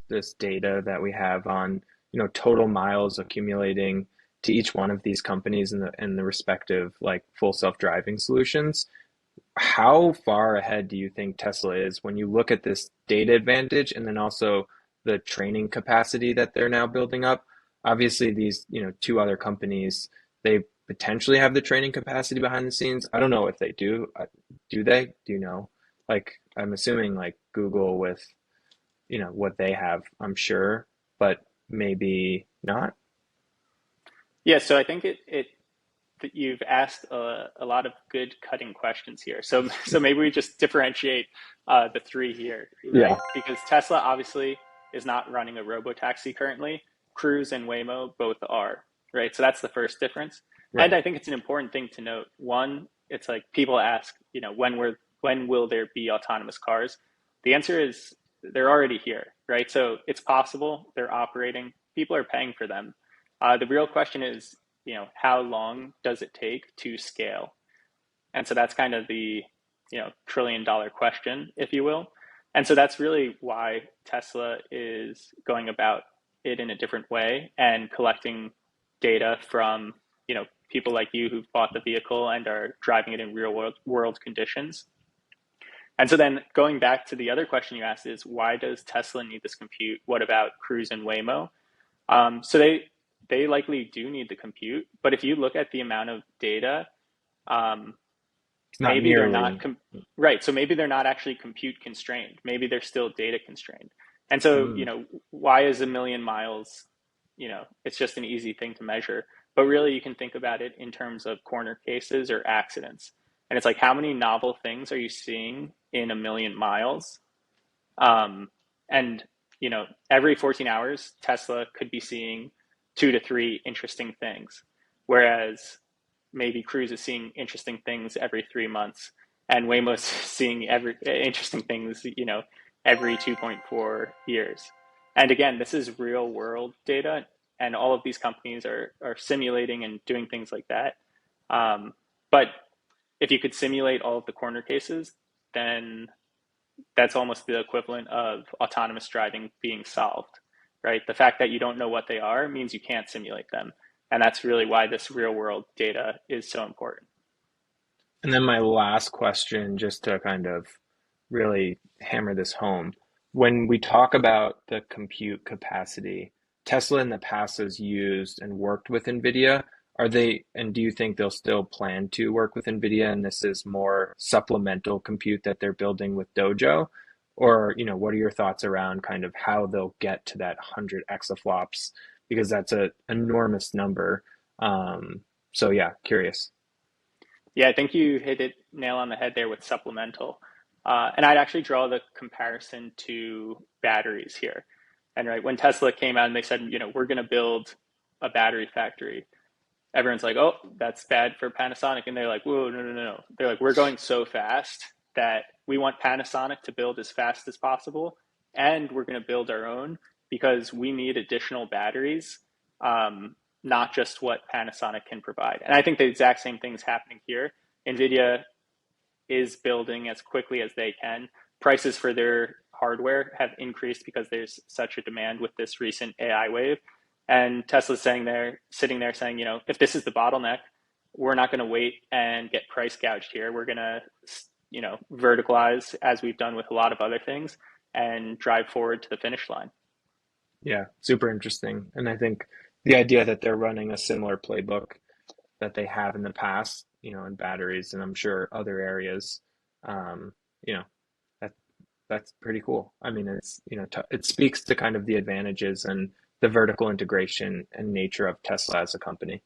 this data that we have on, total miles accumulating to each one of these companies in the respective like full self-driving solutions. How far ahead do you think Tesla is when you look at this data advantage and then also the training capacity that they're now building up? Obviously, these, two other companies, they potentially have the training capacity behind the scenes. I don't know if they do. Do they? Do you know? Like, I'm assuming like Google with, what they have, I'm sure, but maybe not. Yeah, so I think that you've asked a lot of good cutting questions here. So maybe we just differentiate the three here, Yeah, right? Because Tesla obviously is not running a robotaxi currently. Cruise and Waymo both are, right? So that's the first difference. And right. I think it's an important thing to note. One, it's like people ask, when will there be autonomous cars? The answer is they're already here, right? So it's possible, they're operating, people are paying for them. The real question is, how long does it take to scale? And so that's kind of the, $1 trillion question, if you will. And so that's really why Tesla is going about it in a different way and collecting data from, people like you who've bought the vehicle and are driving it in real world conditions. And so then going back to the other question you asked is, why does Tesla need this compute? What about Cruise and Waymo? So they likely do need the compute, but if you look at the amount of data, um, It's not maybe they're not nearly. right. So maybe they're not actually compute constrained. Maybe they're still data constrained. And so, Mm, why is a million miles? It's just an easy thing to measure. But really, you can think about it in terms of corner cases or accidents. And it's like, how many novel things are you seeing in a million miles? Um, and every 14 hours, Tesla could be seeing 2 to 3 interesting things, whereas maybe Cruise is seeing interesting things every 3 months, and Waymo's seeing every interesting things, every 2.4 years. And again, this is real world data, and all of these companies are simulating and doing things like that. But if you could simulate all of the corner cases, then that's almost the equivalent of autonomous driving being solved, right? The fact that you don't know what they are means you can't simulate them. And that's really why this real world data is so important. And then my last question, just to kind of really hammer this home. When we talk about the compute capacity, Tesla in the past has used and worked with NVIDIA. And do you think they'll still plan to work with NVIDIA and this is more supplemental compute that they're building with Dojo? Or, what are your thoughts around kind of how they'll get to that 100 exaflops? Because that's an enormous number. So yeah, curious. Yeah, I think you hit it nail on the head there with supplemental. And I'd actually draw the comparison to batteries here. And right when Tesla came out and they said, we're going to build a battery factory, everyone's like, oh, that's bad for Panasonic. And they're like, whoa, no, no, no, no. They're like, we're going so fast that we want Panasonic to build as fast as possible. And we're going to build our own because we need additional batteries, not just what Panasonic can provide. And I think the exact same thing's happening here. NVIDIA is building as quickly as they can. Prices for their hardware have increased because there's such a demand with this recent AI wave. And Tesla's sitting there saying, if this is the bottleneck, we're not going to wait and get price gouged here. We're going to, verticalize as we've done with a lot of other things and drive forward to the finish line. Yeah, super interesting. And I think the idea that they're running a similar playbook that they have in the past, in batteries and I'm sure other areas, um, you know, that that's pretty cool. I mean, it speaks to kind of the advantages and the vertical integration and nature of Tesla as a company.